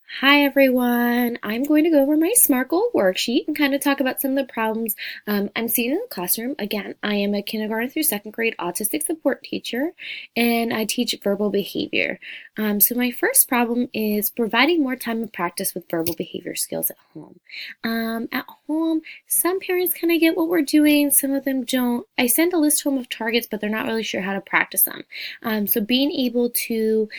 Hi everyone! I'm going to go over my SMART goal worksheet and kind of talk about some of the problems I'm seeing in the classroom. Again, I am a kindergarten through second grade autistic support teacher and I teach verbal behavior. So my first problem is providing more time and practice with verbal behavior skills at home. At home, some parents kind of get what we're doing, some of them don't. I send a list home of targets, but they're not really sure how to practice them. So being able to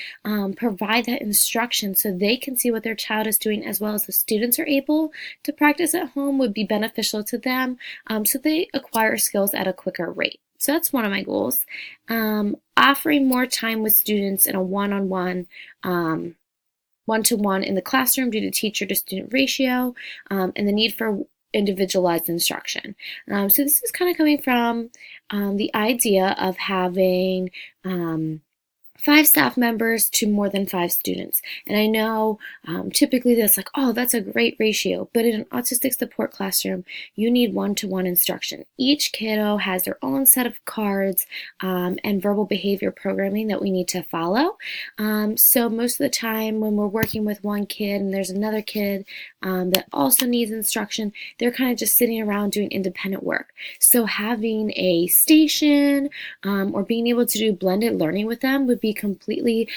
provide that instruction so they can see what their child is doing as well as the students are able to practice at home would be beneficial to them, so they acquire skills at a quicker rate. So that's one of my goals. Offering more time with students in a one-on-one, one-to-one in the classroom due to teacher to student ratio, and the need for individualized instruction. So this is kind of coming from the idea of having 5 staff members to more than 5 students. And I know typically that's like, oh, that's a great ratio. But in an autistic support classroom, you need one-to-one instruction. Each kiddo has their own set of cards and verbal behavior programming that we need to follow. So most of the time when we're working with one kid and there's another kid that also needs instruction, they're kind of just sitting around doing independent work. So having a station or being able to do blended learning with them would be completely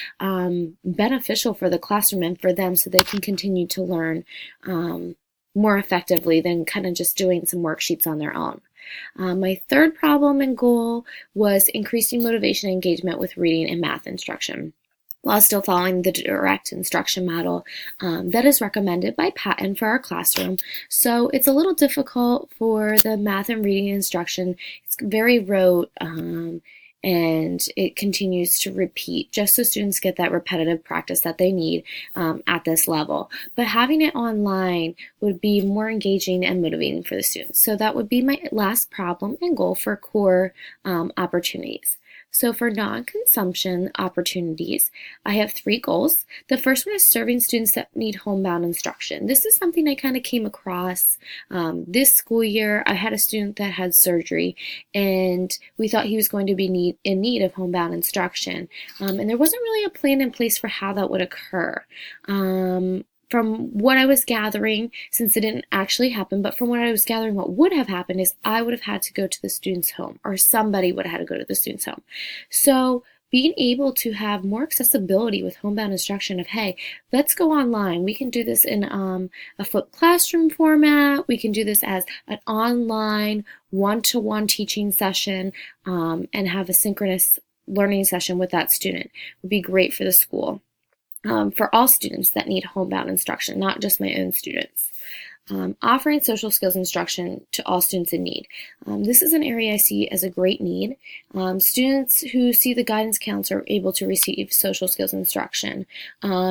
beneficial for the classroom and for them so they can continue to learn more effectively than kind of just doing some worksheets on their own. My third problem and goal was increasing motivation and engagement with reading and math instruction, while still following the direct instruction model that is recommended by Patton for our classroom. So it's a little difficult for the math and reading instruction. It's very rote and it continues to repeat just so students get that repetitive practice that they need at this level. But having it online would be more engaging and motivating for the students. So that would be my last problem and goal for core opportunities. So for non-consumption opportunities, I have 3 goals. The first one is serving students that need homebound instruction. This is something I kind of came across this school year. I had a student that had surgery and we thought he was going to be in need of homebound instruction. And there wasn't really a plan in place for how that would occur. From what I was gathering, since it didn't actually happen, but from what I was gathering, what would have happened is I would have had to go to the student's home, or somebody would have had to go to the student's home. So being able to have more accessibility with homebound instruction of, hey, let's go online. We can do this in a flipped classroom format. We can do this as an online one-to-one teaching session and have a synchronous learning session with that student would be great for the school. For all students that need homebound instruction, not just my own students. Offering social skills instruction to all students in need. This is an area I see as a great need. Students who see the guidance counselor are able to receive social skills instruction.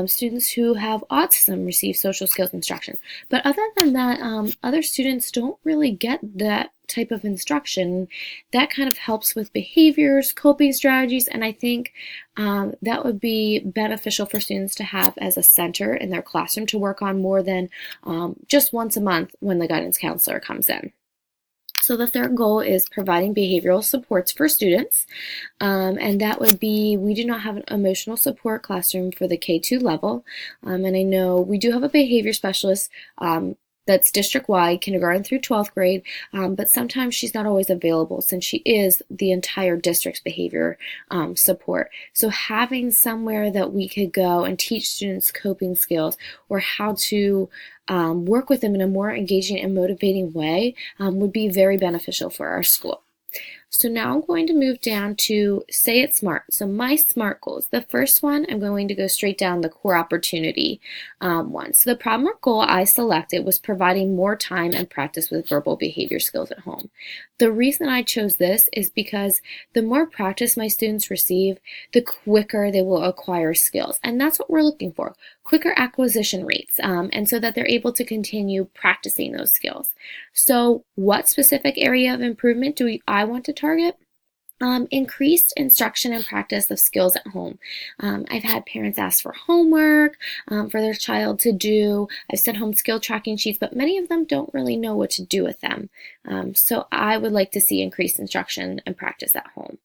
Students who have autism receive social skills instruction. But other than that, other students don't really get that type of instruction. That kind of helps with behaviors, coping strategies, and I think that would be beneficial for students to have as a center in their classroom to work on more than just once a month when the guidance counselor comes in. So the third goal is providing behavioral supports for students, and that would be, we do not have an emotional support classroom for the K2 level, and I know we do have a behavior specialist that's district-wide, kindergarten through 12th grade, but sometimes she's not always available since she is the entire district's behavior support. So having somewhere that we could go and teach students coping skills or how to work with them in a more engaging and motivating way would be very beneficial for our school. So now I'm going to move down to Say It Smart. So my SMART goals. The first one, I'm going to go straight down the core opportunity one. So the problem or goal I selected was providing more time and practice with verbal behavior skills at home. The reason I chose this is because the more practice my students receive, the quicker they will acquire skills. And that's what we're looking for, quicker acquisition rates, and so that they're able to continue practicing those skills. So what specific area of improvement do I want to target? Increased instruction and practice of skills at home. I've had parents ask for homework for their child to do. I've sent home skill tracking sheets, but many of them don't really know what to do with them. So I would like to see increased instruction and practice at home.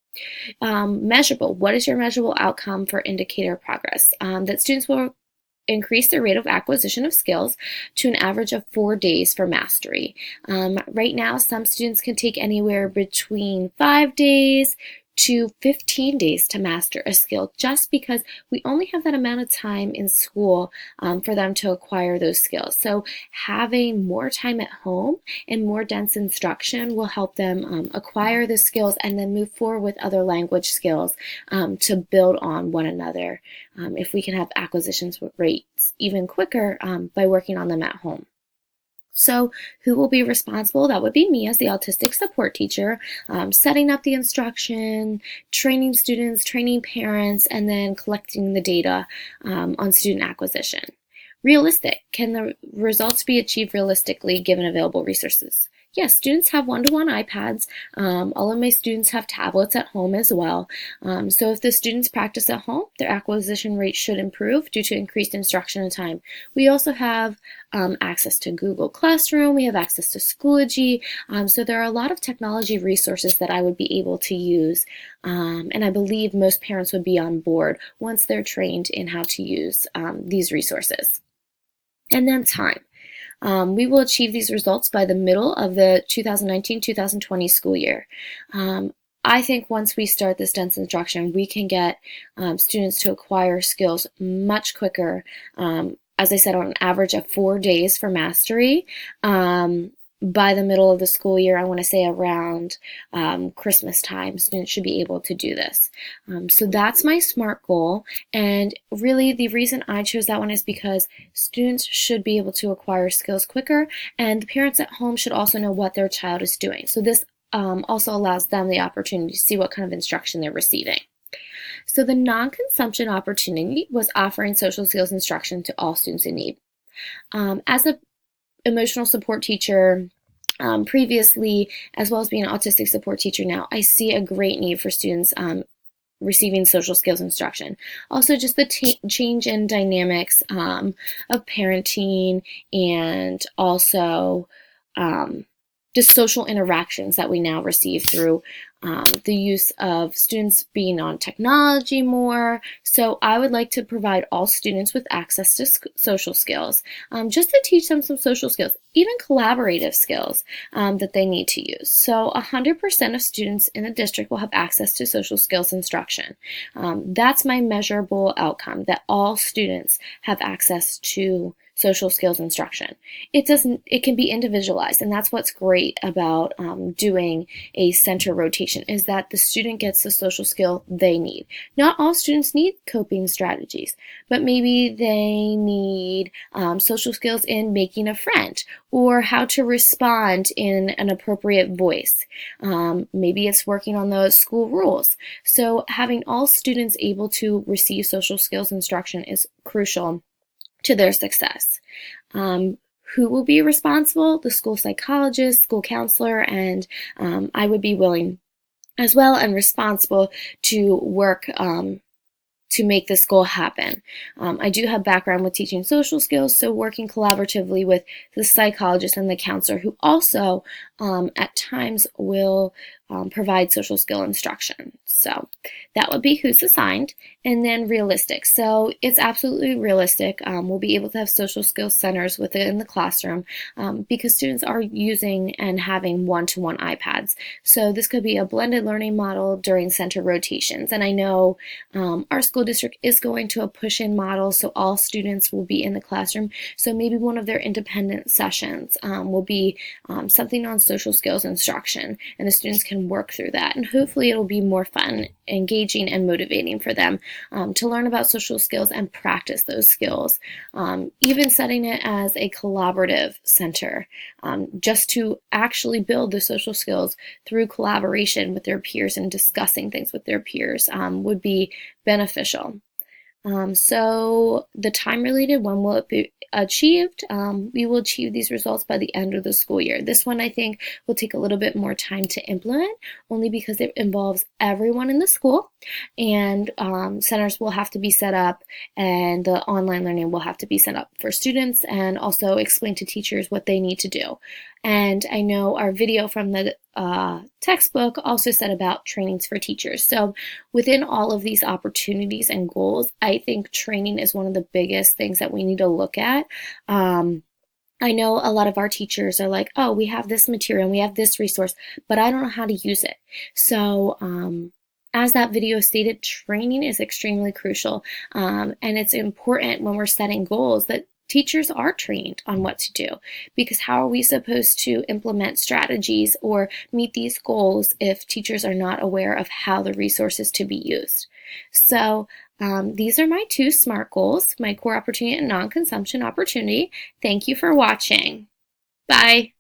Measurable. What is your measurable outcome for indicator of progress? That students will increase their rate of acquisition of skills to an average of 4 days for mastery. Right now, some students can take anywhere between 5 days to 15 days to master a skill, just because we only have that amount of time in school for them to acquire those skills. So having more time at home and more dense instruction will help them acquire the skills and then move forward with other language skills to build on one another, if we can have acquisitions rates even quicker by working on them at home. So who will be responsible? That would be me as the autistic support teacher, setting up the instruction, training students, training parents, and then collecting the data on student acquisition. Realistic. Can the results be achieved realistically given available resources? Yes, students have one-to-one iPads. All of my students have tablets at home as well. So if the students practice at home, their acquisition rate should improve due to increased instruction and time. We also have access to Google Classroom. We have access to Schoology. So there are a lot of technology resources that I would be able to use. And I believe most parents would be on board once they're trained in how to use these resources. And then time. We will achieve these results by the middle of the 2019-2020 school year. I think once we start this dense instruction, we can get students to acquire skills much quicker. As I said, on an average of 4 days for mastery. By the middle of the school year, I want to say around Christmas time, students should be able to do this. So that's my SMART goal. And really the reason I chose that one is because students should be able to acquire skills quicker, and the parents at home should also know what their child is doing. So this also allows them the opportunity to see what kind of instruction they're receiving. So the non-consumption opportunity was offering social skills instruction to all students in need. As a emotional support teacher previously, as well as being an autistic support teacher now, I see a great need for students receiving social skills instruction. Also, just the change in dynamics of parenting, and also just social interactions that we now receive through the use of students being on technology more. So I would like to provide all students with access to social skills, just to teach them some social skills, even collaborative skills that they need to use. So 100% of students in the district will have access to social skills instruction. That's my measurable outcome, that all students have access to social skills instruction. It can be individualized, and that's what's great about doing a center rotation, is that the student gets the social skill they need. Not all students need coping strategies, but maybe they need social skills in making a friend, or how to respond in an appropriate voice. Maybe it's working on the school rules. So having all students able to receive social skills instruction is crucial to their success. Who will be responsible? The school psychologist, school counselor, and I would be willing as well and responsible to work to make this goal happen. I do have background with teaching social skills, so working collaboratively with the psychologist and the counselor, who also at times will provide social skill instruction. So that would be who's assigned. And then realistic. So it's absolutely realistic. We'll be able to have social skills centers within the classroom because students are using and having one-to-one iPads. So this could be a blended learning model during center rotations. And I know our school district is going to a push-in model, so all students will be in the classroom. So maybe one of their independent sessions will be something on social skills instruction, and the students can work through that. And hopefully it'll be more fun, engaging, and motivating for them to learn about social skills and practice those skills. Even setting it as a collaborative center, just to actually build the social skills through collaboration with their peers and discussing things with their peers would be beneficial. So the time related, when will it be achieved? We will achieve these results by the end of the school year. This one I think will take a little bit more time to implement, only because it involves everyone in the school, and centers will have to be set up, and the online learning will have to be set up for students, and also explain to teachers what they need to do. And I know our video from the textbook also said about trainings for teachers. So within all of these opportunities and goals, I think training is one of the biggest things that we need to look at. I know a lot of our teachers are like, oh, we have this material and we have this resource, but I don't know how to use it. So as that video stated, training is extremely crucial. And it's important when we're setting goals that teachers are trained on what to do, because how are we supposed to implement strategies or meet these goals if teachers are not aware of how the resources to be used? So these are my 2 SMART goals, my core opportunity and non-consumption opportunity. Thank you for watching. Bye.